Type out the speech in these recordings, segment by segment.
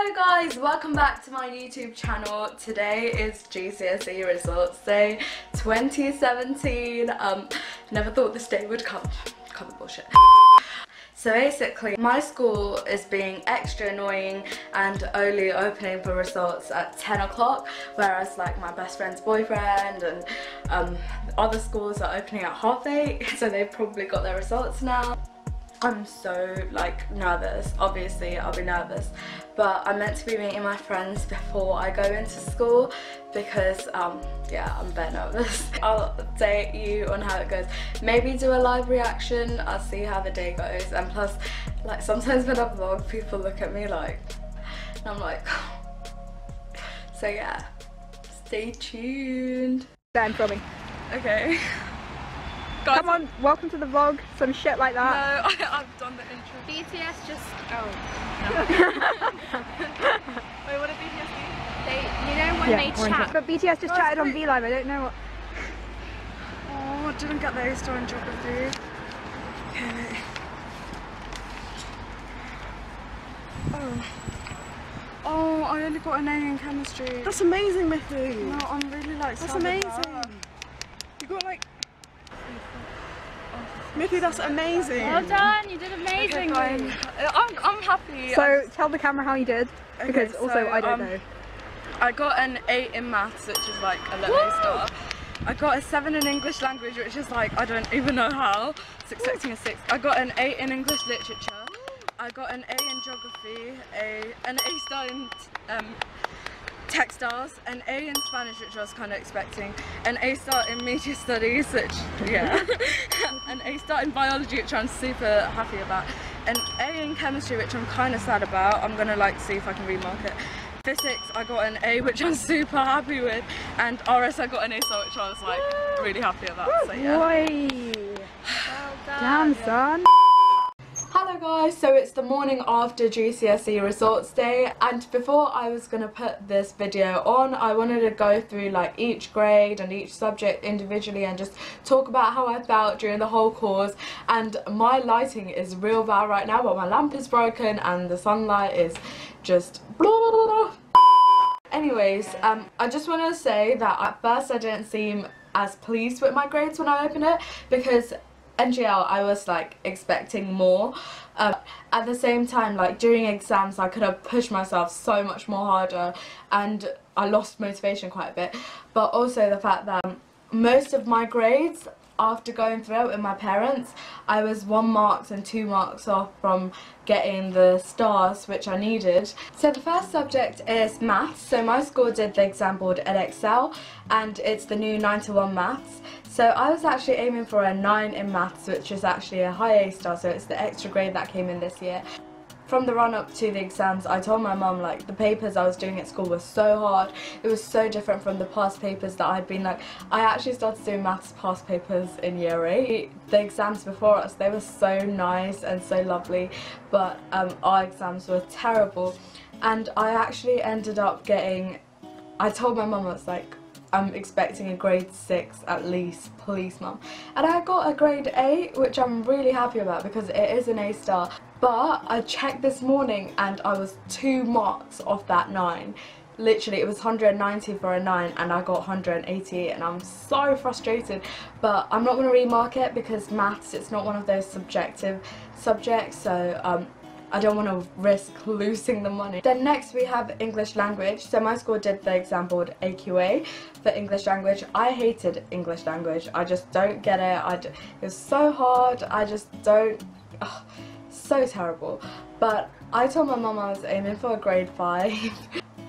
Hello guys, welcome back to my YouTube channel. Today is GCSE Results Day 2017. Never thought this day would come. Cover bullshit. So basically, my school is being extra annoying and only opening for results at 10 o'clock, whereas like my best friend's boyfriend and other schools are opening at 8:30, so they've probably got their results now. I'm so like nervous. Obviously I'll be nervous, but I'm meant to be meeting my friends before I go into school because yeah, I'm a bit nervous. I'll update you on how it goes. Maybe do a live reaction. I'll see how the day goes. And plus, like, sometimes when I vlog, people look at me like, and I'm like so yeah, stay tuned. I'm filming. Okay. Guys, come on, welcome to the vlog, some shit like that. No, I've done the intro. BTS just, No. Wait, what did BTS do? they, you know when they chat. But BTS just chatted on VLive, I don't know what. Oh, I didn't get the A star in geography. Okay. Oh, I only got an A in chemistry. That's amazing, Mithu. No, I'm really like That's sad amazing. about that. You got like. Mithu, that's amazing. Well done, you did amazing. Okay, I'm happy. So tell the camera how you did, because Okay, also so, I don't know. I got an 8 in maths, which is like a little A star. I got a 7 in English language, which is like, I don't even know how. It's expecting a 6. I got an 8 in English literature. I got an A in geography, an A star in textiles, an A in Spanish, which I was kind of expecting, an A star in media studies, which, yeah, an A star in biology, which I'm super happy about, an A in chemistry, which I'm kind of sad about. I'm gonna like see if I can remark it. Physics, I got an A, which I'm super happy with, and RS I got an A star, which I was like really happy about. So yeah. Boy. Well done. Damn, son. Hello guys, so it's the morning after GCSE Results Day, and before I was going to put this video on, I wanted to go through like each grade and each subject individually and just talk about how I felt during the whole course. And my lighting is real bad right now, but my lamp is broken and the sunlight is just blah, blah, blah, blah. Anyways, I just want to say that at first I didn't seem as pleased with my grades when I opened it, because NGL I was like expecting more. At the same time, like during exams I could have pushed myself so much more harder and I lost motivation quite a bit. But also the fact that most of my grades, after going through it with my parents, I was 1 mark and 2 marks off from getting the stars which I needed. So the first subject is maths. So my school did the exam board EdXL and it's the new 9-to-1 maths. So I was actually aiming for a 9 in maths, which is actually a high A star, so it's the extra grade that came in this year. From the run up to the exams, I told my mum like the papers I was doing at school were so hard. It was so different from the past papers that I'd been like. I actually started doing maths past papers in year 8. The exams before us, they were so nice and so lovely, but our exams were terrible. And I actually ended up getting, I told my mum, I was like, I'm expecting a grade 6 at least, please mum. And I got a grade 8, which I'm really happy about because it is an A star. But I checked this morning and I was 2 marks off that 9. Literally, it was 190 for a 9 and I got 188, and I'm so frustrated. But I'm not going to remark it because maths, it's not one of those subjective subjects, so I don't want to risk losing the money. Then next we have English language. So my school did the exam board AQA for English language. I hated English language. I just don't get it. It was so hard. I just don't. Ugh, so terrible. But I told my mum I was aiming for a grade 5.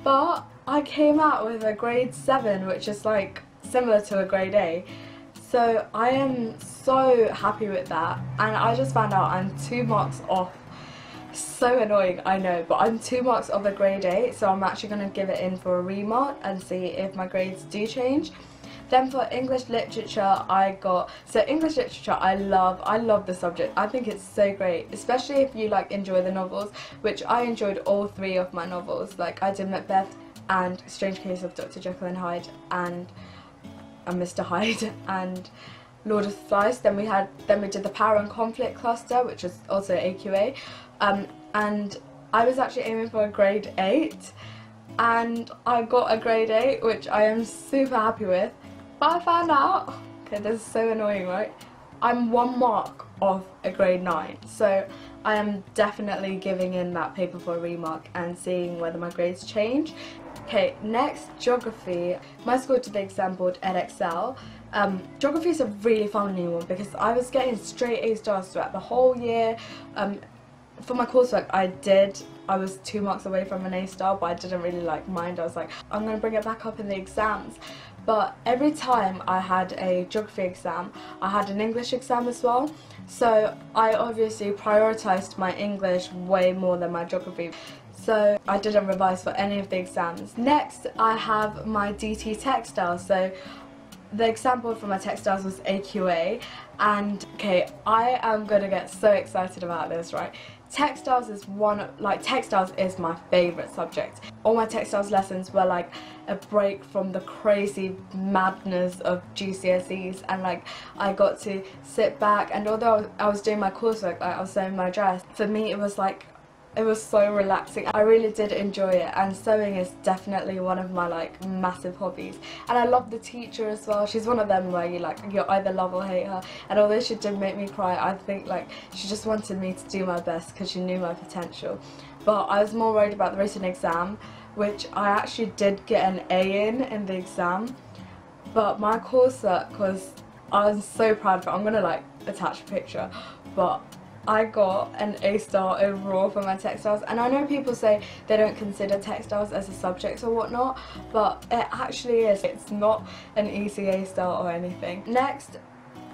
But I came out with a grade 7, which is like similar to a grade A. So I am so happy with that. And I just found out I'm 2 marks off. So annoying, I know, but I'm 2 marks off a grade 8, so I'm actually going to give it in for a remark and see if my grades do change. Then for English literature, I got, so English literature I love the subject. I think it's so great, especially if you like enjoy the novels, which I enjoyed all 3 of my novels. Like I did Macbeth and Strange Case of Dr. Jekyll and Hyde and Mr. Hyde and Lord of the Flies. Then we did the Power and Conflict cluster, which was also AQA, and I was actually aiming for a grade 8 and I got a grade 8, which I am super happy with. But I found out, okay, this is so annoying, right? I'm 1 mark off a grade 9, so I am definitely giving in that paper for a remark and seeing whether my grades change. Okay, next, geography. My school did the exam board EdXL. Geography is a really funny one because I was getting straight A stars throughout the whole year. For my coursework, I was 2 marks away from an A star, but I didn't really mind. I was like, I'm going to bring it back up in the exams. But every time I had a geography exam, I had an English exam as well. So I obviously prioritised my English way more than my geography. So I didn't revise for any of the exams. Next, I have my DT textiles. So the exam board for my textiles was AQA, and okay, I am gonna get so excited about this, right? Textiles is textiles is my favourite subject. All my textiles lessons were like a break from the crazy madness of GCSEs, and I got to sit back, and although I was doing my coursework, I was sewing my dress, for me it was so relaxing. I really did enjoy it, and sewing is definitely one of my massive hobbies. And I love the teacher as well. She's one of them where you either love or hate her, and although she did make me cry, I think she just wanted me to do my best because she knew my potential. But I was more worried about the written exam, which I actually did get an A in the exam. But my coursework I was so proud of it. I'm gonna attach a picture, but I got an A star overall for my textiles, and I know people say they don't consider textiles as a subject or whatnot, but it actually is. It's not an easy A star or anything. Next,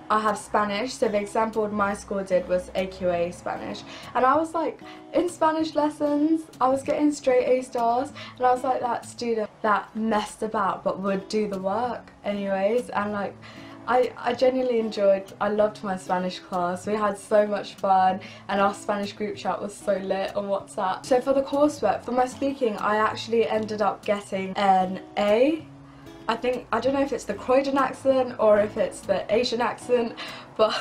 I have Spanish. So the exam board my school did was AQA Spanish, and I was in Spanish lessons I was getting straight A stars, and I was that student that messed about but would do the work anyways, and I genuinely I loved my Spanish class. We had so much fun, and our Spanish group chat was so lit on WhatsApp. So for the coursework, for my speaking, I actually ended up getting an A. I don't know if it's the Croydon accent or if it's the Asian accent, but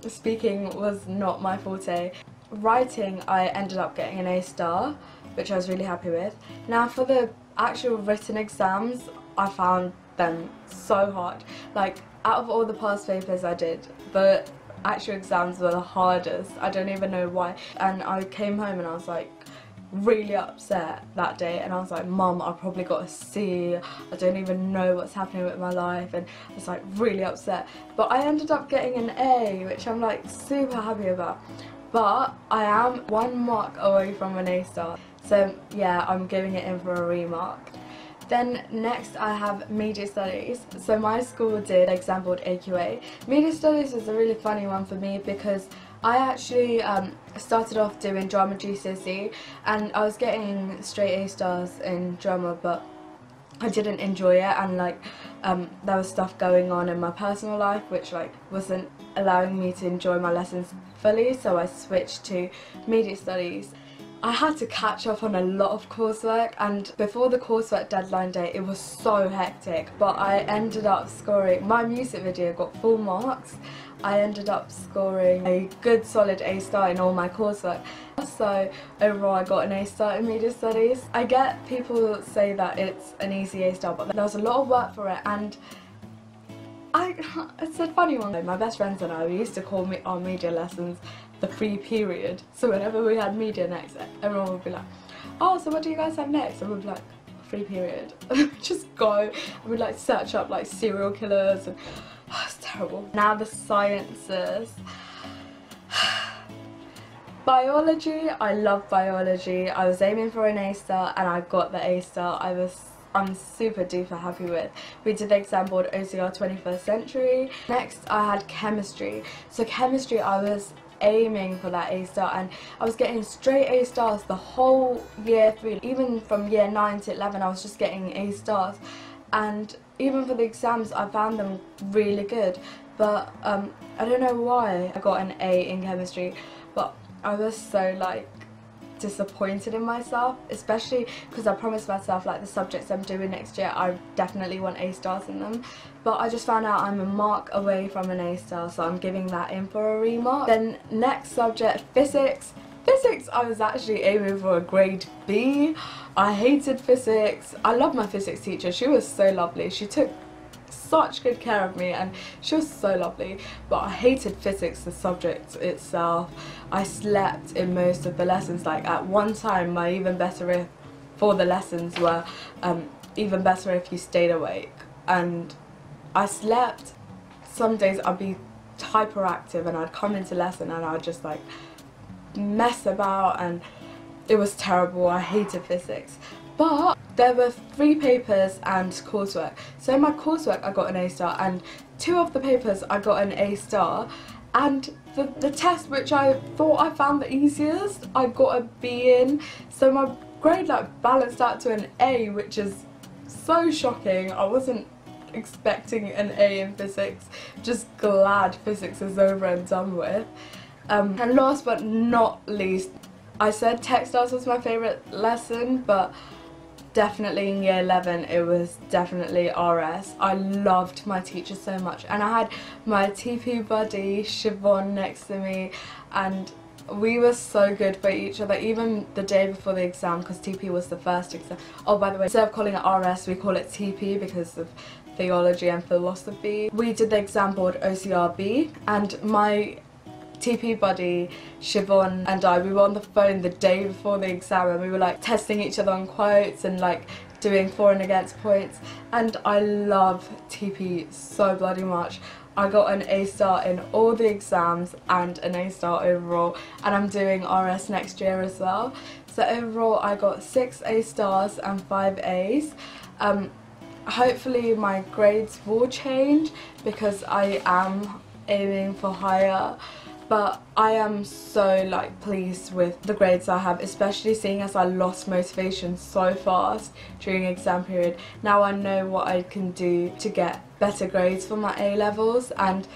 speaking was not my forte. Writing, I ended up getting an A star, which I was really happy with. Now for the actual written exams, I found them so hard. Out of all the past papers I did, the actual exams were the hardest. I don't even know why. And I came home and I was really upset that day, and I was Mum, I probably got a C, I don't even know what's happening with my life, and I was really upset. But I ended up getting an A, which I'm super happy about. But I am 1 mark away from an A star, so yeah, I'm giving it in for a remark. Then next I have Media Studies. So my school did exam board AQA. Media Studies was a really funny one for me because I actually started off doing drama GCSE, and I was getting straight A stars in drama, but I didn't enjoy it, and there was stuff going on in my personal life which wasn't allowing me to enjoy my lessons fully, so I switched to Media Studies. I had to catch up on a lot of coursework, and before the coursework deadline day it was so hectic, but I ended up scoring, my music video got full marks. I ended up scoring a good solid A star in all my coursework. So overall I got an A star in Media Studies. I get people say that it's an easy A star, but there was a lot of work for it, and it's a funny one. My best friends and I, we used to call our media lessons the free period. So whenever we had media next, everyone would be oh, so what do you guys have next? And we'd be free period. Just go, and we'd search up serial killers, and it's terrible. Now the sciences. Biology, I love biology. I was aiming for an A star and I got the A star. I'm super duper happy with. We did the exam board OCR 21st century. Next I had chemistry. So chemistry, I was aiming for that A star, and I was getting straight A stars the whole year through. Even from year 9 to 11 I was just getting A stars, and even for the exams I found them really good. But I don't know why I got an A in chemistry, but I was so disappointed in myself, especially because I promised myself the subjects I'm doing next year I definitely want A stars in them, but I just found out I'm a mark away from an A star, so I'm giving that in for a remark. Then next subject, physics. Physics, I was actually aiming for a grade B. I hated physics. I love my physics teacher. She was so lovely. She took such good care of me and she was so lovely, but I hated physics, the subject itself. I slept in most of the lessons. Like at one time my even better if for the lessons were even better if you stayed awake, and I slept. Some days I'd be hyperactive and I'd come into lesson and I'd just like mess about, and it was terrible. I hated physics. But there were 3 papers and coursework. So in my coursework I got an A star, and 2 of the papers I got an A star, and the test which I thought I found the easiest I got a B in. So my grade like balanced out to an A, which is so shocking. I wasn't expecting an A in physics. Just glad physics is over and done with. And last but not least, I said textiles was my favourite lesson, but definitely in year 11 it was definitely RS. I loved my teacher so much, and I had my TP buddy Siobhan next to me, and we were so good for each other, even the day before the exam, because TP was the first exam. Oh, by the way, instead of calling it RS we call it TP because of theology and philosophy. We did the exam board OCRB, and my TP buddy Siobhan and I, we were on the phone the day before the exam, and we were like testing each other on quotes and like doing for and against points, and I love TP so bloody much. I got an A star in all the exams and an A star overall, and I'm doing RS next year as well. So overall I got 6 A stars and 5 A's. Hopefully my grades will change because I am aiming for higher. But I am so like pleased with the grades I have, especially seeing as I lost motivation so fast during exam period. Now I know what I can do to get better grades for my A levels, and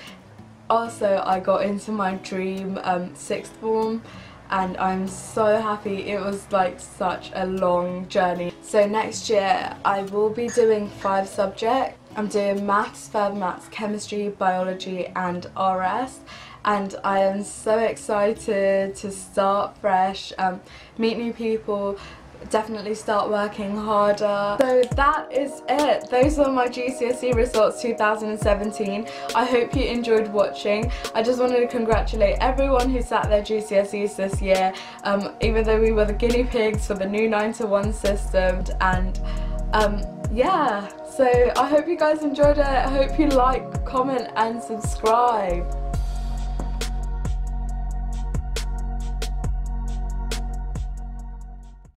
also I got into my dream 6th form, and I'm so happy. It was like such a long journey. So next year I will be doing 5 subjects. I'm doing maths, further maths, chemistry, biology and RS. And I am so excited to start fresh, meet new people, definitely start working harder. So that is it. Those are my GCSE results 2017. I hope you enjoyed watching. I just wanted to congratulate everyone who sat their GCSEs this year, even though we were the guinea pigs for the new 9-to-1 system. And yeah, so I hope you guys enjoyed it. I hope you like, comment and subscribe.